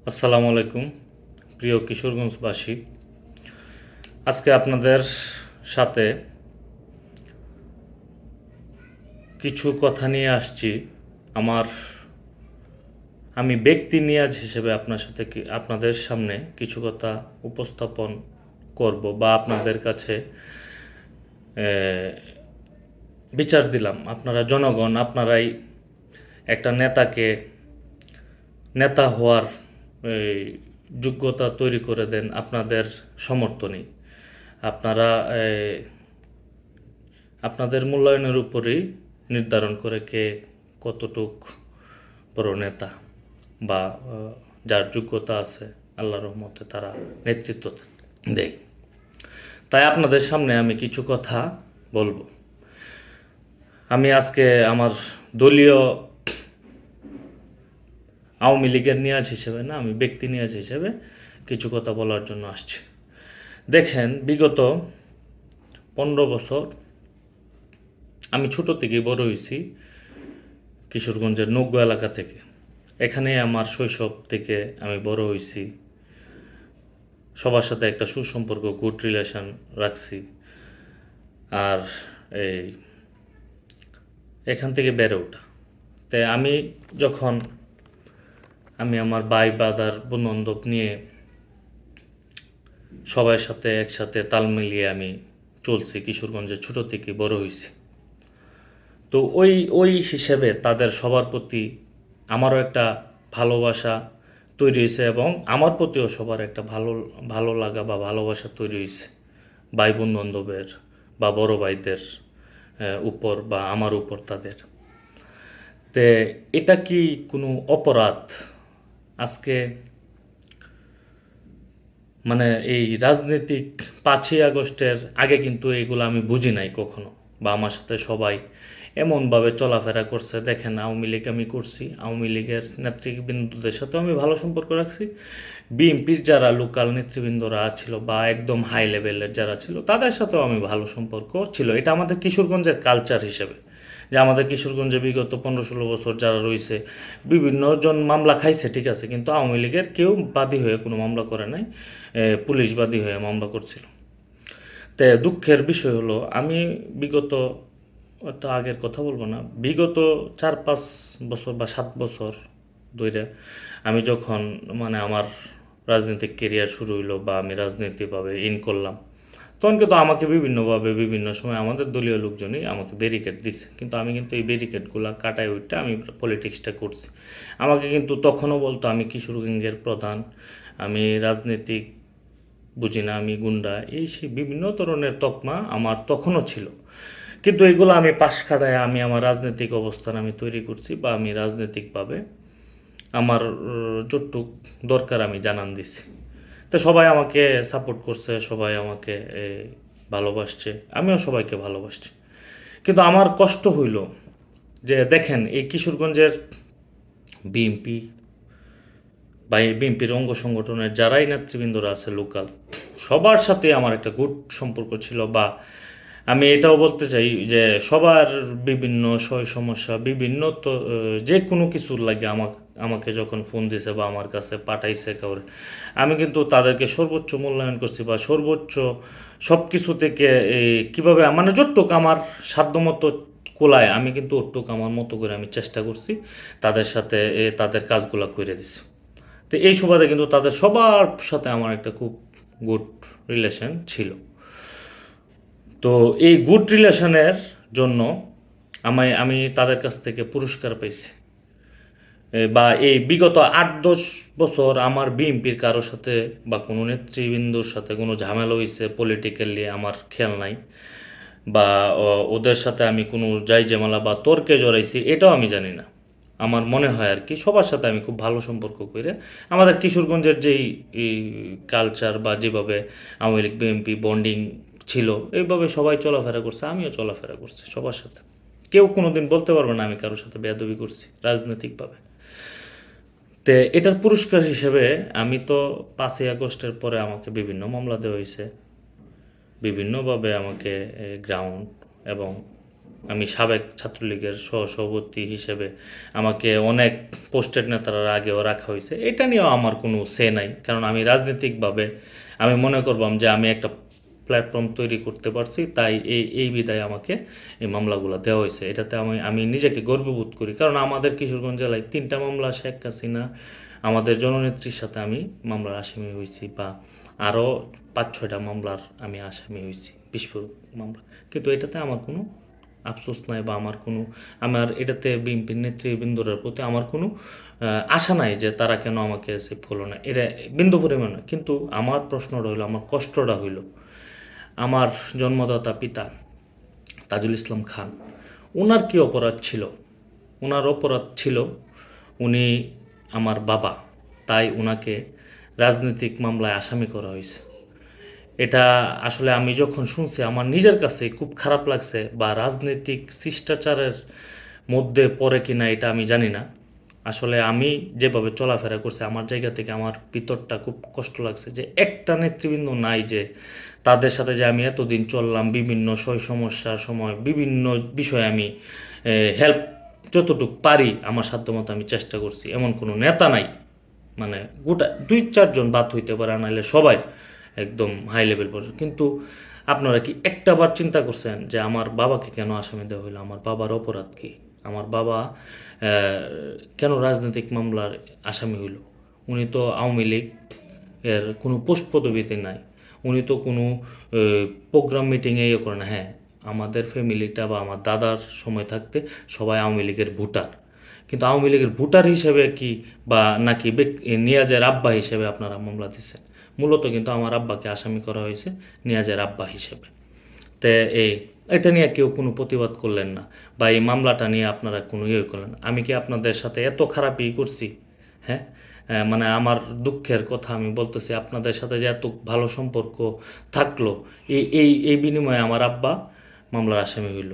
আসসালামু আলাইকুম প্রিয় কিশোরগঞ্জবাসী। আজকে আপনাদের সাথে কিছু কথা নিয়ে আসছি। আমার আমি ব্যক্তি নিয়াজ হিসেবে আপনাদের সামনে কিছু কথা উপস্থাপন করব বা আপনাদের কাছে বিচার দিলাম। আপনারা জনগণ, আপনারাই একটা নেতা হওয়ার এই যোগ্যতা তৈরি করে দেন আপনাদের সমর্থনেই। আপনারা আপনাদের মূল্যায়নের উপরেই নির্ধারণ করে কে কতটুক বড় নেতা বা যার যোগ্যতা আছে আল্লাহর রহমতে তারা নেতৃত্ব দেয়। তাই আপনাদের সামনে আমি কিছু কথা বলবো। আমি আজকে আমার দলীয় আওয়ামী লীগের নিয়াজ হিসেবে না, আমি ব্যক্তি নিয়াজ হিসেবে কিছু কথা বলার জন্য আসছি। দেখেন, বিগত 15 বছর আমি ছোট থেকেই বড় হয়েছি কিশোরগঞ্জের নৌগো এলাকা থেকে। এখানে আমার শৈশব থেকে আমি বড় হয়েছি, সবার সাথে একটা সুসম্পর্ক, গুড রিলেশন রাখছি। আর এই এখান থেকে বেড়ে ওঠা। তাই যখন আমি আমার ভাই ব্রাদার বন্ধু বান্ধব নিয়ে সবার সাথে একসাথে তাল মিলিয়ে আমি চলছি, কিশোরগঞ্জে ছোট থেকে বড় হয়েছি। তো ওই হিসেবে তাদের সবার প্রতি আমারও একটা ভালোবাসা তৈরি হয়েছে এবং আমার প্রতিও সবার একটা ভালো লাগা বা ভালোবাসা তৈরি হয়েছে ভাই বন্ধু বান্ধবের বা বড় ভাইদের উপর বা আমার উপর তাদের। তে এটা কি কোনো অপরাধ? আজকে মানে এই রাজনৈতিক 5ই আগস্টের আগে কিন্তু এগুলো আমি বুঝি নাই কখনো, বা আমার সাথে সবাই এমনভাবে চলাফেরা করছে। দেখেন, আওয়ামী লীগ আমি করছি, আওয়ামী লীগের নেতৃবৃন্দদের সাথেও আমি ভালো সম্পর্ক রাখছি। বিএনপির যারা লোকাল নেতৃবৃন্দরা ছিল বা একদম হাই লেভেলের যারা ছিল তাদের সাথেও আমি ভালো সম্পর্ক ছিল। এটা আমাদের কিশোরগঞ্জের কালচার হিসেবে, যে আমাদের কিশোরগঞ্জে বিগত 15-16 বছর যারা রয়েছে বিভিন্ন জন মামলা খাইছে, ঠিক আছে, কিন্তু আওয়ামী লীগের কেউ বাদী হয়ে কোনো মামলা করে নাই, পুলিশ বাদী হয়ে মামলা করছিল। তে দুঃখের বিষয় হলো আমি বিগত, তো আগের কথা বলবো না, বিগত 4-5 বছর বা 7 বছর ধরে আমি যখন মানে আমার রাজনৈতিক কেরিয়ার শুরু হইলো বা আমি রাজনীতিভাবে ইন করলাম, তখন কিন্তু আমাকে বিভিন্নভাবে বিভিন্ন সময় আমাদের দলীয় লোকজনই আমাকে ব্যারিকেড দিছে, কিন্তু আমি কিন্তু এই ব্যারিকেডগুলো কাটায় উঠতে আমি পলিটিক্সটা করছি। আমাকে কিন্তু তখনও বলতো আমি কিশোর গ্যাংয়ের প্রধান, আমি রাজনীতিক বুঝি না, আমি গুন্ডা, এই সেই বিভিন্ন ধরনের তকমা আমার তখনও ছিল। কিন্তু এগুলো আমি পাশ কাটায় আমি আমার রাজনৈতিক অবস্থান আমি তৈরি করছি বা আমি রাজনৈতিকভাবে আমার যতটুক দরকার আমি জানান দিছি। তো সবাই আমাকে সাপোর্ট করছে, সবাই আমাকে ভালোবাসছে, আমিও সবাইকে ভালোবাসছি। কিন্তু আমার কষ্ট হইল যে দেখেন, এই কিশোরগঞ্জের বিএনপি বা এই বিএনপির অঙ্গ সংগঠনের যারাই নেতৃবৃন্দরা আছে লোকাল, সবার সাথে আমার একটা গুড সম্পর্ক ছিল। বা আমি এটাও বলতে চাই যে সবার বিভিন্ন সমস্যা বিভিন্ন তো যে কোনো কিছুর লাগে আমাকে যখন ফোন দিছে বা আমার কাছে পাঠাইছে কাউরে, আমি কিন্তু তাদেরকে সর্বোচ্চ মূল্যায়ন করছি বা সর্বোচ্চ সব কিছু থেকে কীভাবে মানে যতটুক আমার সাধ্যমতো কোলায় আমি কিন্তু ওটুক আমার মতো করে আমি চেষ্টা করছি তাদের সাথে তাদের কাজগুলো করে দিছি। তো এই সুবাদে কিন্তু তাদের সবার সাথে আমার একটা খুব গুড রিলেশন ছিল। তো এই গুড রিলেশনের জন্য আমি তাদের কাছ থেকে পুরস্কার পাইছি। বা এই বিগত 8-10 বছর আমার বিএনপির কারোর সাথে বা কোনো নেতৃবৃন্দর সাথে কোনো ঝামেলা হয়েছে পলিটিক্যালি আমার খেয়াল নাই, বা ওদের সাথে আমি কোনো যাই ঝামেলা বা তর্কে জড়াইছি এটাও আমি জানি না। আমার মনে হয় আর কি সবার সাথে আমি খুব ভালো সম্পর্ক করে আমাদের কিশোরগঞ্জের যেই কালচার বা যেভাবে আওয়ামী লীগ বিএনপি বন্ডিং ছিল, এইভাবে সবাই চলাফেরা করছে, আমিও চলাফেরা করছি সবার সাথে। কেউ কোনো দিন বলতে পারবে না আমি কারোর সাথে বেয়াদবি করছি রাজনৈতিকভাবে। তে এটার পুরস্কার হিসেবে আমি তো 5ই আগস্টের পরে আমাকে বিভিন্ন মামলা দেওয়া হয়েছে, বিভিন্নভাবে আমাকে গ্রাউন্ড এবং আমি সাবেক ছাত্রলীগের সহসভাপতি হিসেবে আমাকে অনেক পোস্টেড নেতারা আগেও রাখা হয়েছে, এটা নিয়েও আমার কোনো সে নাই। কারণ আমি রাজনৈতিকভাবে আমি মনে করবাম যে আমি একটা প্ল্যাটফর্ম তৈরি করতে পারছি, তাই এই বিধায় আমাকে এই মামলাগুলো দেওয়া হয়েছে। এটাতে আমি নিজেকে গর্ববোধ করি, কারণ আমাদের কিশোরগঞ্জ জেলায় 3টা মামলা শেখ হাসিনা আমাদের জননেত্রীর সাথে আমি মামলার আসামি হয়েছি, বা আরও 5-6টা মামলার আমি আসামি হয়েছি, বিস্ফোরক মামলা। কিন্তু এটাতে আমার কোনো আফসোস নাই, বা আমার এটাতে বিএনপির নেতৃবৃন্দরের প্রতি আমার কোনো আশা নাই যে তারা কেন আমাকে সেভ করলো না, এটা বিন্দু পরিমাণ না। কিন্তু আমার প্রশ্নটা হইলো, আমার কষ্টটা হইল, আমার জন্মদাতা পিতা তাজুল ইসলাম খান, ওনার কি অপরাধ ছিল? ওনার অপরাধ ছিল উনি আমার বাবা, তাই ওনাকে রাজনৈতিক মামলায় আসামি করা হয়েছে। এটা আসলে আমি যখন শুনছি আমার নিজের কাছে খুব খারাপ লাগছে, বা রাজনৈতিক শিষ্টাচারের মধ্যে পড়ে কিনা এটা আমি জানি না। আসলে আমি যেভাবে চলাফেরা করছি আমার জায়গা থেকে আমার ভিতরটা খুব কষ্ট লাগছে, যে একটা নেতৃবৃন্দ নাই যে তাদের সাথে যে আমি এতদিন চললাম, বিভিন্ন সমস্যার সময় বিভিন্ন বিষয়ে আমি হেল্প যতটুকু পারি আমার সাধ্যমতো আমি চেষ্টা করছি, এমন কোনো নেতা নাই। মানে গোটা 2-4 জন বাদ হইতে পারে, নাহলে সবাই একদম হাই লেভেল পর্যন্ত। কিন্তু আপনারা কি একটাবার চিন্তা করছেন যে আমার বাবাকে কেন আসামি দেওয়া হলো? আমার বাবার অপরাধ কি? আমার বাবা কেন রাজনৈতিক মামলার আসামি হইল? উনি তো আওয়ামী লীগ এর কোনো পোস্ট পদবিতে নাই, উনি তো কোনো প্রোগ্রাম মিটিংয়ে ইয়ে করে না। হ্যাঁ, আমাদের ফ্যামিলিটা বা আমার দাদার সময় থাকতে সবাই আওয়ামী লীগের ভোটার, কিন্তু আওয়ামী লীগের ভোটার হিসেবে কি, বা নাকি নিয়াজের আব্বা হিসেবে আপনারা মামলা দিচ্ছেন? মূলত কিন্তু আমার আব্বাকে আসামি করা হয়েছে নিয়াজের আব্বা হিসেবে। তে এটা নিয়ে কেউ কোনো প্রতিবাদ করলেন না, বা এই মামলাটা নিয়ে আপনারা কোনো ইয়ে করলেন না। আমি কি আপনাদের সাথে এত খারাপই করছি? হ্যাঁ, মানে আমার দুঃখের কথা আমি বলতেছি, আপনাদের সাথে যে এত ভালো সম্পর্ক থাকলো, এই বিনিময়ে আমার আব্বা মামলার আসামি হইল।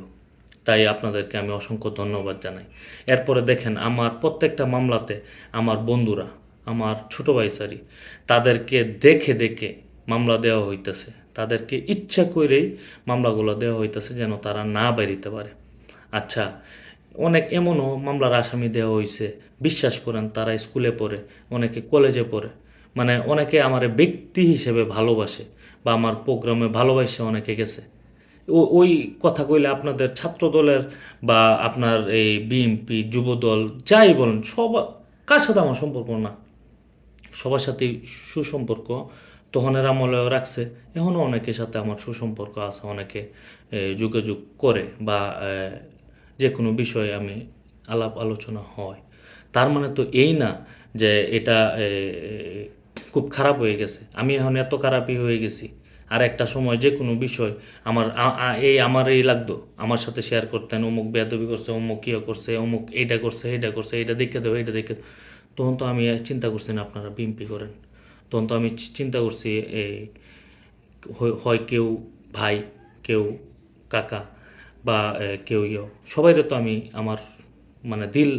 তাই আপনাদেরকে আমি অসংখ্য ধন্যবাদ জানাই। এরপরে দেখেন, আমার প্রত্যেকটা মামলাতে আমার বন্ধুরা, আমার ছোট ভাই সারি, তাদেরকে দেখে দেখে মামলা দেওয়া হইতেছে, তাদেরকে ইচ্ছা করেই মামলাগুলো দেওয়া হইতেছে যেন তারা না বেরিতে পারে। আচ্ছা, অনেক এমনও মামলার আসামি দেওয়া হয়েছে, বিশ্বাস করেন তারা স্কুলে পড়ে, অনেকে কলেজে পড়ে, মানে অনেকে আমার ব্যক্তি হিসেবে ভালোবাসে, বা আমার প্রোগ্রামে ভালোবাসে অনেকে গেছে। ওই কথা কইলে আপনাদের ছাত্র দলের বা আপনার এই বিএনপি যুবদল যাই বলেন, কার সাথে আমার সম্পর্ক না, সবার সাথেই সুসম্পর্ক তখনের আমলেও রাখছে, এখনও অনেকের সাথে আমার সুসম্পর্ক আছে, অনেকে যোগাযোগ করে, বা যে কোনো বিষয়ে আমি আলাপ আলোচনা হয়। তার মানে তো এই না যে এটা খুব খারাপ হয়ে গেছে, আমি এখন এত খারাপই হয়ে গেছি। আর একটা সময় যে কোনো বিষয় আমার এই লাগতো, আমার সাথে শেয়ার করতেন, অমুক বেয়াদবি করছে, অমুক ইয়ে করছে, অমুক এইটা করছে, এইটা করছে, এইটা দেখে দেবো, এইটা দেখে। তখন তো আমি চিন্তা করছি না আপনারা বিএমপি করেন, তখন তো আমি চিন্তা করছি এই হয় কেউ ভাই, কেউ কাকা, বা কেউ সবাইরে তো আমি আমার মানে দিল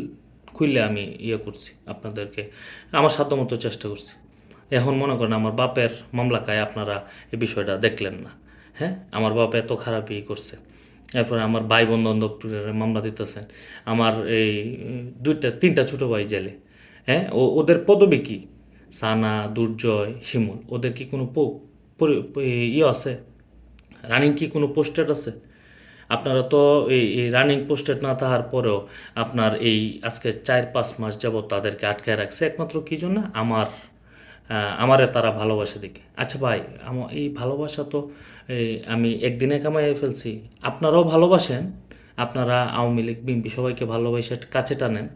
খুললে আমি করছি আপনাদেরকে, আমার সাধ্যমতো চেষ্টা করছি। এখন মনে করেন আমার বাপের মামলা খায় আপনারা এই বিষয়টা দেখলেন না। হ্যাঁ, আমার বাপ এত খারাপই করছে, এরপরে আমার ভাই বন্ধু বান্ধব মামলা দিতেছেন, আমার এই 2-3টা ছোটো ভাই জেলে। হ্যাঁ, ওদের পদবি কি? সানা, দুর্জয়, শিমুল, ওদের কি কোনো আছে? রানিং কি কোনো পোস্টেড আছে? আপনারা তো এই রানিং পোস্টেড না থাকার পরেও আপনার এই আজকে 4-5 মাস যাবৎ তাদেরকে আটকায় রাখছে একমাত্র কী জন্য? আমারে তারা ভালোবাসে দেখে। আচ্ছা ভাই, আমার এই ভালোবাসা তো আমি একদিনে কামাই ফেলছি। আপনারাও ভালোবাসেন, আপনারা আওয়ামী লীগ বিএনপি সবাইকে ভালোবাসে কাছে টানেন।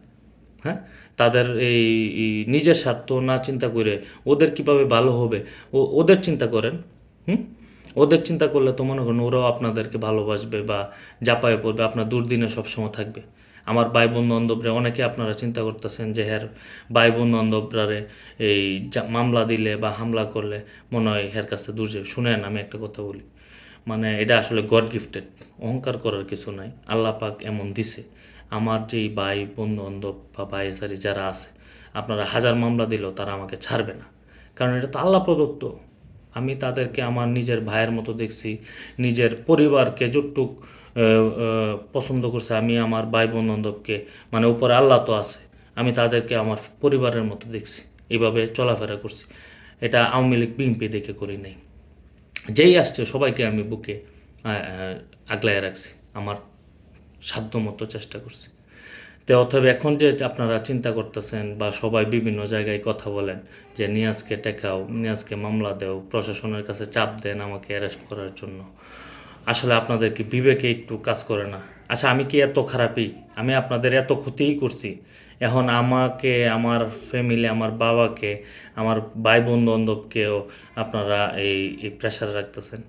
হ্যাঁ, তাদের এই নিজের স্বার্থ না চিন্তা করে ওদের কিভাবে ভালো হবে ওদের চিন্তা করেন। হুম, ওদের চিন্তা করলে তো মনে করেন ওরাও আপনাদেরকে ভালোবাসবে, বা জাপায়ে পড়বে, আপনার দুর্দিনে সবসময় থাকবে। আমার ভাই বন্ধু বান্ধবরা অনেকে আপনারা চিন্তা করতেছেন যে হ্যার ভাই বন্ধু বান্ধবরারে এই মামলা দিলে বা হামলা করলে মনে হয় হের কাছে দূর যাবে। শুনেন, আমি একটা কথা বলি, মানে এটা আসলে গড গিফটেড, অহংকার করার কিছু নাই, আল্লাহ পাক এমন দিছে। আমার যেই ভাই বন্ধু বান্ধব বা ভাই সারি যারা আছে, আপনারা হাজার মামলা দিলেও তারা আমাকে ছাড়বে না, কারণ এটা তো আল্লাহ প্রদত্ত। আমি তাদেরকে আমার নিজের ভাইয়ের মতো দেখছি, নিজের পরিবারকে যতটুক পছন্দ করছে, আমি আমার ভাই বোন বান্ধবকে, মানে উপরে আল্লাহ তো আছে, আমি তাদেরকে আমার পরিবারের মতো দেখছি, এইভাবে চলাফেরা করছি। এটা আওয়ামী লীগ বিএনপি দেখে করি নাই। যেই আসছে সবাইকে আমি বুকে আগলায় রাখছি, আমার সাধ্যমতো চেষ্টা করছি। তো অতএব এখন যে আপনারা চিন্তা করতেছেন বা সবাই বিভিন্ন জায়গায় কথা বলেন যে নিয়াজকে টেকাও, নিয়াজকে মামলা দেও, প্রশাসনের কাছে চাপ দেন আমাকে অ্যারেস্ট করার জন্য, আসলে আপনাদের কি বিবেকে একটু কাজ করে না? আচ্ছা, আমি কি এত খারাপই? আমি আপনাদের এত ক্ষতিই করছি, এখন আমাকে, আমার ফ্যামিলি, আমার বাবাকে, আমার ভাই বন্ধু বান্ধবকেও আপনারা এই প্রেশারে রাখতেছেন?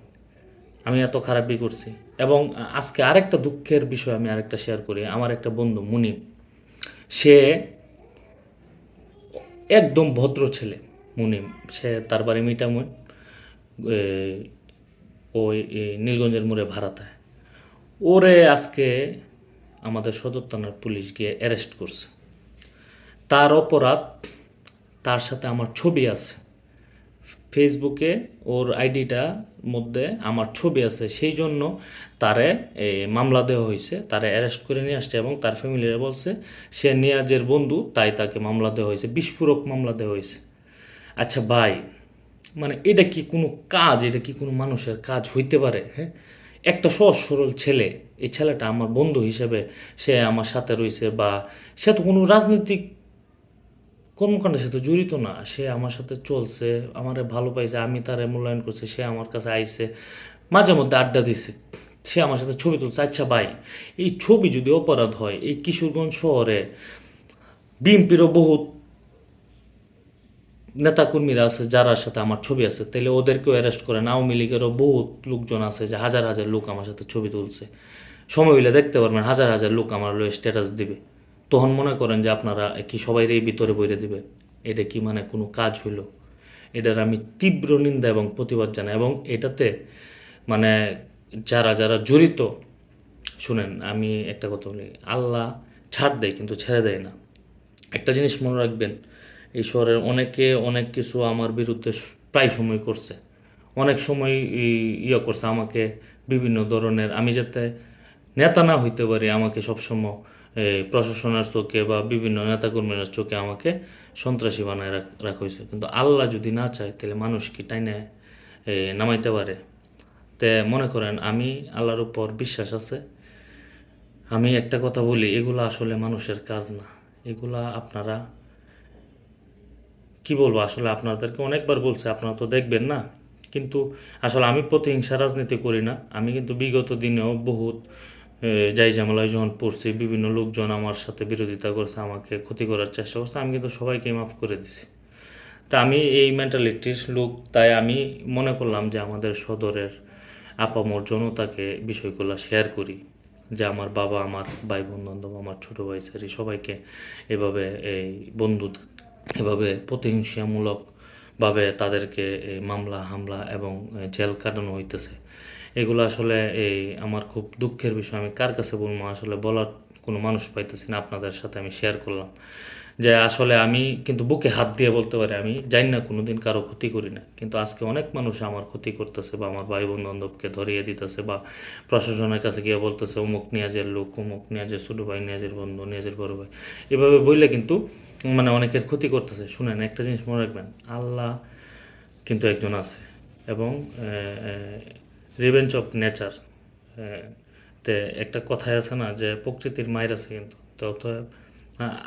আমি এত খারাপই করছি? এবং আজকে আরেকটা দুঃখের বিষয় আমি আরেকটা শেয়ার করি। আমার একটা বন্ধু মুনিব, সে একদম ভদ্র ছেলে, মুনিম, সে তার বাড়ি মিঠামইন, এ, ওই নীলগঞ্জের মোড়ে ভাড়া থাকে। ওরে আজকে আমাদের সদর থানার পুলিশ গিয়ে অ্যারেস্ট করছে। তার অপরাধ, তার সাথে আমার ছবি আছে ফেসবুকে, ওর আইডিটার মধ্যে আমার ছবি আছে, সেই জন্য তারে মামলা দেওয়া হয়েছে, তারে অ্যারেস্ট করে নিয়ে আসছে এবং তার ফ্যামিলিরা বলছে সে নিয়াজের বন্ধু, তাই তাকে মামলা দেওয়া হয়েছে, বিস্ফোরক মামলা দেওয়া হয়েছে। আচ্ছা ভাই, মানে এটা কি কোনো কাজ? এটা কি কোনো মানুষের কাজ হইতে পারে? হ্যাঁ, একটা সহজ সরল ছেলে, এই ছেলেটা আমার বন্ধু হিসেবে সে আমার সাথে রয়েছে, বা সে তো কোনো রাজনৈতিক কর্মকাণ্ডের সাথে জড়িত না, সে আমার সাথে চলছে, আমারে ভালো পাইছে, আমি তারে মূল্যায়ন করছি, সে আমার কাছে আইছে, মাঝে মধ্যে আড্ডা দিছে, সে আমার সাথে ছবি তুলছে। আচ্ছা ভাই, এই ছবি যদি অপরাধ হয়, এই কিশোরগঞ্জ শহরে বিএনপিরও বহুত নেতাকর্মীরা আছে যার সাথে আমার ছবি আছে, তাহলে ওদেরকেও অ্যারেস্ট করেন। আওয়ামী লীগেরও বহুত লোকজন আছে, যে হাজার হাজার লোক আমার সাথে ছবি তুলছে, সময় হইলে দেখতে পারবেন, হাজার হাজার লোক আমার লয়ে স্ট্যাটাস দিবে। তখন মনে করেন যে আপনারা কি সবাই এই ভিতরে বইরে দিবে? এটা কি মানে কোনো কাজ হইল? এটার আমি তীব্র নিন্দা এবং প্রতিবাদ জানাই, এবং এটাতে মানে যারা যারা জড়িত, শুনেন আমি একটা কথা বলি, আল্লাহ ছাড় দেয় কিন্তু ছেড়ে দেয় না। একটা জিনিস মনে রাখবেন, এই শহরের অনেকে অনেক কিছু আমার বিরুদ্ধে প্রায় সময় করছে, অনেক সময় ইয়ে করছে আমাকে, বিভিন্ন ধরনের, আমি যাতে নেতা না হইতে পারি আমাকে সবসময় প্রশাসনের চোখে বা বিভিন্ন নেতাকর্মীর চোখে আমাকে সন্ত্রাসী বানায় রাখা হয়েছে। কিন্তু আল্লাহ যদি না চায় তাহলে মানুষ কি টাইনে নামাইতে পারে? তে মনে করেন আমি আল্লাহর উপর বিশ্বাস আছে। আমি একটা কথা বলি, এগুলা আসলে মানুষের কাজ না, এগুলা আপনারা কি বলবো, আসলে আপনাদেরকে অনেকবার বলছে, আপনারা তো দেখবেন না। কিন্তু আসলে আমি প্রতিহিংসা রাজনীতি করি না, আমি কিন্তু বিগত দিনেও বহুত যাই ঝামেলায় যখন পড়ছি, বিভিন্ন লোকজন আমার সাথে বিরোধিতা করছে, আমাকে ক্ষতি করার চেষ্টা করছে, আমি কিন্তু সবাইকে মাফ করে দিছি। তা আমি এই মেন্টালিটির লোক, তাই আমি মনে করলাম যে আমাদের সদরের আপামর জনতাকে বিষয়গুলো শেয়ার করি, যে আমার বাবা, আমার ভাই বোন বান্ধব, আমার ছোটো ভাই সারি সবাইকে এভাবে এই বন্ধু, এভাবে প্রতিহিংসামূলকভাবে তাদেরকে এই মামলা হামলা এবং জেল কাটানো হইতেছে। এগুলো আসলে এই আমার খুব দুঃখের বিষয়। আমি কার কাছে বলবো, আসলে বলার কোনো মানুষ পাইতেছি না। আপনাদের সাথে আমি শেয়ার করলাম যে আসলে আমি কিন্তু বুকে হাত দিয়ে বলতে পারি আমি জানি না, কোনো দিন কারো ক্ষতি করি না, কিন্তু আজকে অনেক মানুষ আমার ক্ষতি করতেছে, বা আমার ভাই বন্ধু বান্ধবকে ধরিয়ে দিতেছে, বা প্রশাসনের কাছে গিয়ে বলতেছে অমুক নিয়াজের লোক, অমুক নিয়াজের ছোটো ভাই, নিয়াজের বন্ধু, নিয়াজের বড় ভাই, এভাবে বললে কিন্তু মানে অনেকের ক্ষতি করতেছে। শুনেন, একটা জিনিস মনে রাখবেন, আল্লাহ কিন্তু একজন আছে, এবং রিভেঞ্জ অফ নেচার, তে একটা কথাই আছে না যে প্রকৃতির মায়ের আছে, কিন্তু তো অতএব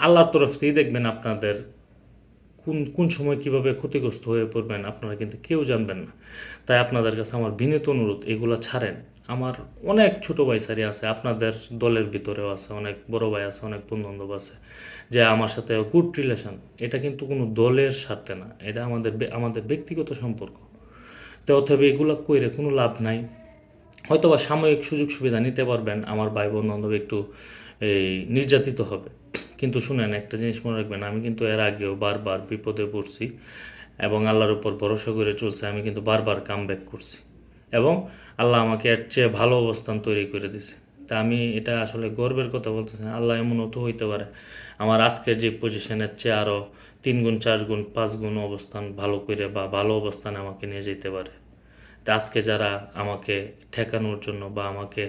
আল্লাহর তরফ থেকেই দেখবেন আপনাদের কোন কোন সময় কিভাবে ক্ষতিগ্রস্ত হয়ে পড়বেন আপনারা কিন্তু কেউ জানবেন না। তাই আপনাদের কাছে আমার বিনীত অনুরোধ, এগুলো ছাড়েন। আমার অনেক ছোট ভাই সারি আছে, আপনাদের দলের ভিতরেও আছে, অনেক বড় ভাই আছে, অনেক বন্ধুবান্ধব আছে, যে আমার সাথে গুড রিলেশন। এটা কিন্তু কোনো দলের স্বার্থে না, এটা আমাদের আমাদের ব্যক্তিগত সম্পর্ক। তো অতএব এগুলো কইরে কোনো লাভ নাই। হয়তোবা সাময়িক সুযোগ সুবিধা নিতে পারবেন, আমার ভাই বোন বান্ধব একটু এই নির্যাতিত হবে, কিন্তু শুনেন একটা জিনিস মনে রাখবেন, আমি কিন্তু এর আগেও বারবার বিপদে পড়ছি এবং আল্লাহর উপর ভরসা করে চলছে, আমি কিন্তু বারবার কাম ব্যাক করছি, এবং আল্লাহ আমাকে এর চেয়ে ভালো অবস্থান তৈরি করে দিছে। তা আমি এটা আসলে গর্বের কথা বলতেছি না, আল্লাহ এমনও তো হইতে পারে আমার আজকের যে পজিশনের চেয়ে আরও 3 গুণ 4 গুণ 5 গুণ অবস্থান ভালো করে, বা ভালো অবস্থানে আমাকে নিয়ে যেতে পারে। তা আজকে যারা আমাকে ঠেকানোর জন্য বা আমাকে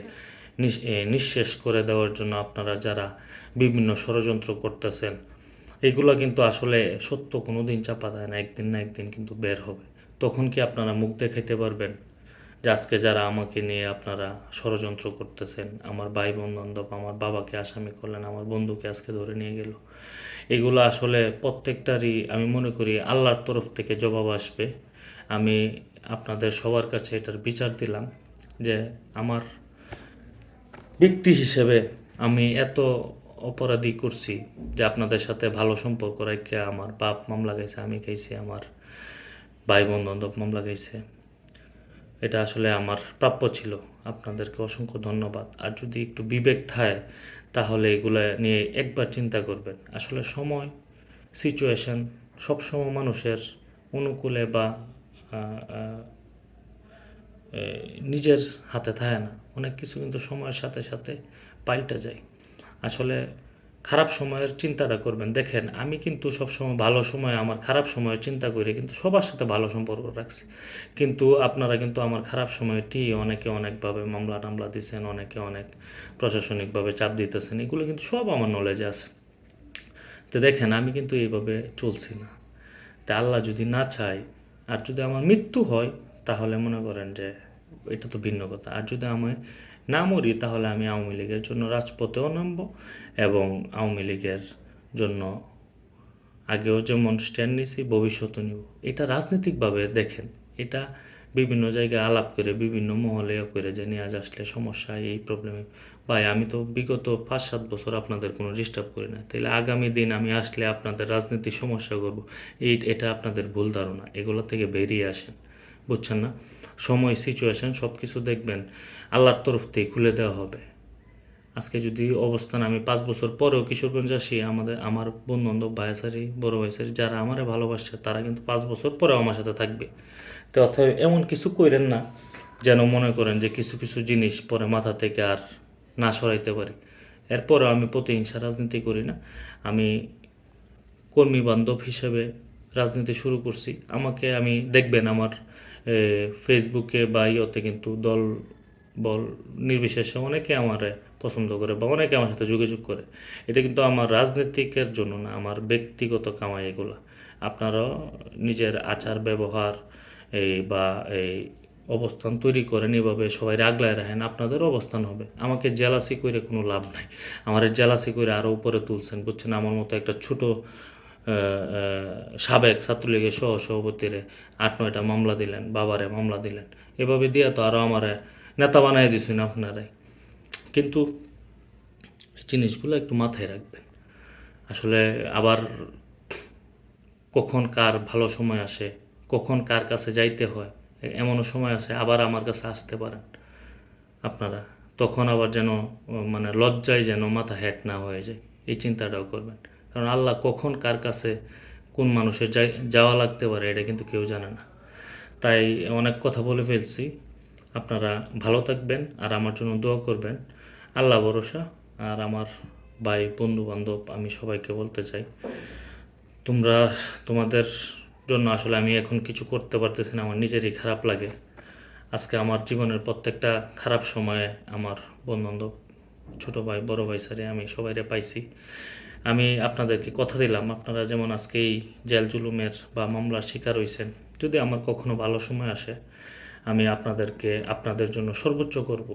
নিঃশেষ করে দেওয়ার জন্য আপনারা যারা বিভিন্ন ষড়যন্ত্র করতেছেন, এগুলো কিন্তু আসলে সত্য কোনো দিন চাপা দেয় না, একদিন না একদিন কিন্তু বের হবে। তখন কি আপনারা মুখ দেখাইতে পারবেন যে আজকে যারা আমাকে নিয়ে আপনারা ষড়যন্ত্র করতেছেন, আমার ভাই বান্ধব, আমার বাবাকে আসামি করলেন, আমার বন্ধুকে আজকে ধরে নিয়ে গেল, এগুলো আসলে প্রত্যেকটারই আমি মনে করি আল্লাহর তরফ থেকে জবাব আসবে। আমি আপনাদের সবার কাছে এটার বিচার দিলাম যে আমার ব্যক্তি হিসেবে আমি এত অপরাধী করছি যে আপনাদের সাথে ভালো সম্পর্ক রেখে আমার বাপ মামলা গাইছে, আমি খাইছি, আমার ভাই বান্ধব মামলা গাইছে। এটা আসলে আমার প্রাপ্য ছিল। আপনাদেরকে অসংখ্য ধন্যবাদ। আর যদি একটু বিবেক থাকে তাহলে এগুলো নিয়ে একবার চিন্তা করবেন। আসলে সময়, সিচুয়েশন সবসময় মানুষের অনুকূলে বা নিজের হাতে থাকে না। অনেক কিছু কিন্তু সময়ের সাথে সাথে পাল্টে যায়। আসলে খারাপ সময়ের চিন্তাটা করবেন। দেখেন, আমি কিন্তু সবসময় ভালো সময় আমার খারাপ সময়ের চিন্তা করি, কিন্তু সবার সাথে ভালো সম্পর্ক রাখছি। কিন্তু আপনারা কিন্তু আমার খারাপ সময়টি অনেকে অনেকভাবে মামলা টামলা দিচ্ছেন, অনেকে অনেক প্রশাসনিকভাবে চাপ দিতেছেন, এগুলো কিন্তু সব আমার নলেজে আছে। তো দেখেন, আমি কিন্তু এইভাবে চলছি না। তা আল্লাহ যদি না চায়, আর যদি আমার মৃত্যু হয়, তাহলে মনে করেন যে এটা তো ভিন্ন কথা। আর যদি আমি না মরি, তাহলে আমি আওয়ামী লীগের জন্য রাজপথেও নামব এবং আওয়ামী লীগের জন্য আগেও যেমন স্ট্যান্ড নিছি, ভবিষ্যতেও নিব। এটা রাজনৈতিকভাবে দেখেন, এটা বিভিন্ন জায়গায় আলাপ করে বিভিন্ন মহলে করে যে নিয়ে আসলে সমস্যা, এই প্রবলেমে ভাই আমি তো বিগত 5-7 বছর আপনাদের কোনো ডিস্টার্ব করি না, তাহলে আগামী দিন আমি আসলে আপনাদের রাজনীতির সমস্যা করব, এটা আপনাদের ভুল ধারণা। এগুলো থেকে বেরিয়ে আসেন, বুঝছেন না? সময়, সিচুয়েশন সব কিছু দেখবেন আল্লাহর তরফ থেকে খুলে দেওয়া হবে। আজকে যদি অবস্থান আমি 5 বছর পরেও কিশোরগঞ্জ আসি, আমার বন্ধু বান্ধব, ভাইসারি, বড় ভাইসারি যারা আমারে ভালোবাসে, তারা কিন্তু 5 বছর পরেও আমার সাথে থাকবে। তো অথবা এমন কিছু কইরেন না যেন মনে করেন যে কিছু কিছু জিনিস পরে মাথা থেকে আর না সরাইতে পারি। এরপরও আমি প্রতিহিংসা রাজনীতি করি না। আমি কর্মী বান্ধব হিসেবে রাজনীতি শুরু করছি। আমাকে আমি দেখবেন আমার ফেসবুকে বা ইয়েতে কিন্তু দল বল নির্বিশেষে অনেকে আমারে পছন্দ করে বা অনেকে আমার সাথে যোগাযোগ করে। এটা কিন্তু আমার রাজনীতিকের জন্য না, আমার ব্যক্তিগত কামাই এগুলা। আপনারাও নিজের আচার ব্যবহার বা এই অবস্থান তৈরি করেন, এভাবে সবাই আগলায় রাখেন, আপনাদের অবস্থান হবে। আমাকে জেলাসি করে কোনো লাভ নাই। আমার জেলাসি করে আরও উপরে তুলছেন, বুঝছেন? আমার মতো একটা ছোট সাবেক ছাত্রলীগের সহসভাপতিরে 8-9টা মামলা দিলেন, বাবারে মামলা দিলেন, এভাবে দিয়ে তো আরও আমার নেতা বানাই দিছেন আপনারাই। কিন্তু এই জিনিসগুলো একটু মাথায় রাখবেন। আসলে আবার কখন কার ভালো সময় আসে, কখন কার কাছে যাইতে হয়, এমনও সময় আসে আবার আমার কাছে আসতে পারেন আপনারা। তখন আবার যেন মানে লজ্জায় যেন মাথা হ্যাট না হয়ে যায়, এই চিন্তাটাও করবেন। কারণ আল্লাহ কখন কার কাছে কোন মানুষের যাওয়া লাগতে পারে এটা কিন্তু কেউ জানে না। তাই অনেক কথা বলে ফেলছি। আপনারা ভালো থাকবেন আর আমার জন্য দোয়া করবেন। আল্লাহ ভরসা। আর আমার ভাই বন্ধু বান্ধব, আমি সবাইকে বলতে চাই, তোমরা তোমাদের জন্য আসলে আমি এখন কিছু করতে পারতেছি না, আমার নিজেরই খারাপ লাগে। আজকে আমার জীবনের প্রত্যেকটা খারাপ সময়ে আমার বন্ধুবান্ধব, ছোটো ভাই, বড় ভাই স্যারে আমি সবাইরে পাইছি। আমি আপনাদেরকে কথা দিলাম, আপনারা যেমন আজকে এই জেল জুলুমের বা মামলার শিকার হয়েছেন, যদি আমার কখনো ভালো সময় আসে, আমি আপনাদের জন্য সর্বোচ্চ করব।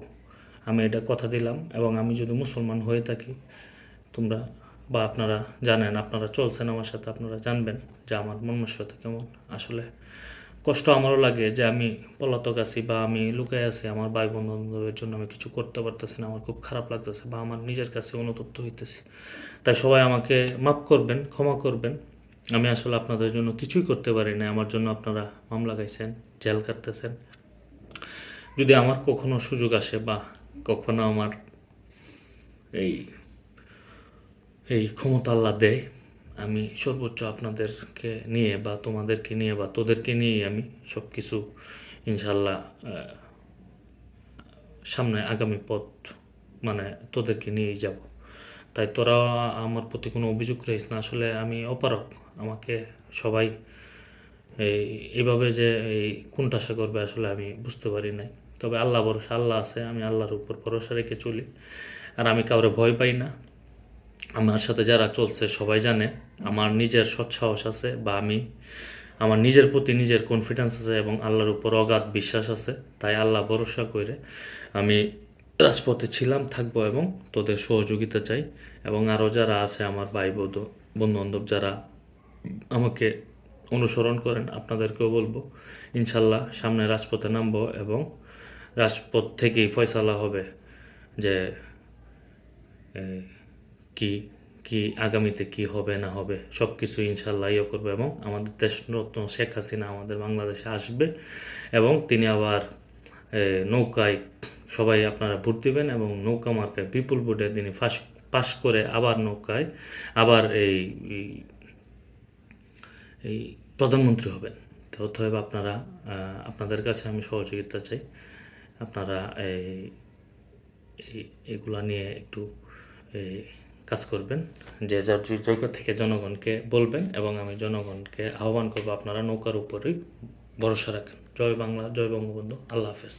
আমি এটা কথা দিলাম। এবং আমি যদি মুসলমান হয়ে থাকি, তোমরা বা আপনারা জানেন, আপনারা চলছেন আমার সাথে, আপনারা জানবেন যে আমার মনুষ্যতা কেমন। আসলে কষ্ট আমারও লাগে যে আমি পলাতক আছি বা আমি লুকায় আছি, আমার ভাই বন্ধুদের জন্য আমি কিছু করতে পারতেছি না, আমার খুব খারাপ লাগতেছে বা আমার নিজের কাছে অনুতপ্ত হইতেছি। তাই সবাই আমাকে মাফ করবেন, ক্ষমা করবেন। আমি আসলে আপনাদের জন্য কিছুই করতে পারি না, আমার জন্য আপনারা মামলা গাইছেন, জেল কাটতেছেন। যদি আমার কখনো সুযোগ আসে বা কখনো আমার এই এই ক্ষমতা আল্লাহ দেয়, আমি সর্বোচ্চ আপনাদেরকে নিয়ে বা তোমাদেরকে নিয়ে বা তোদেরকে নিয়েই আমি সব কিছু ইনশাল্লাহ সামনে আগামী পথ মানে তোদেরকে নিয়েই যাব। তাই তোরা আমার প্রতি কোনো অভিযোগ রয়েছে না। আসলে আমি অপারক, আমাকে সবাই এই এইভাবে যে এই কোণঠাসা করবে আসলে আমি বুঝতে পারি নাই। তো তবে আল্লাহ ভরসা, আল্লাহ আছে, আমি আল্লাহর উপর ভরসা রেখে চলি। আর আমি কাউরে ভয় পাই না। আমার সাথে যারা চলছে সবাই জানে আমার নিজের সৎসাহস আছে, বা আমার নিজের প্রতি নিজের কনফিডেন্স আছে এবং আল্লাহর উপর অগাধ বিশ্বাস আছে। তাই আল্লাহ ভরসা করে আমি রাজপথে ছিলাম, থাকবো এবং তোদের সহযোগিতা চাই। এবং আরও যারা আছে আমার ভাই বন্ধু বান্ধব যারা আমাকে অনুসরণ করেন, আপনাদেরকেও বলবো ইনশাল্লাহ সামনে রাজপথে নামবো এবং রাজপথ থেকেই ফয়সালা হবে যে কি কি আগামীতে কি হবে না হবে, সব কিছু ইনশাল্লাহ ইয়ে করবে এবং আমাদের দেশরত্ন শেখ হাসিনা আমাদের বাংলাদেশে আসবে এবং তিনি আবার নৌকায় সবাই আপনারা ভোট দিবেন এবং নৌকা মার্কায় বিপুল ভোটে তিনি পাশ করে আবার নৌকায় আবার এই প্রধানমন্ত্রী হবেন। তো অতএব আপনারা আপনাদের কাছে আমি সহযোগিতা চাই। আপনারা এগুলা নিয়ে একটু কাজ করবেন, যে যার জায়গা থেকে জনগণকে বলবেন এবং আমি জনগণকে আহ্বান করবো আপনারা নৌকার উপরেই ভরসা রাখেন। জয় বাংলা, জয় বঙ্গবন্ধু, আল্লাহ হাফেজ।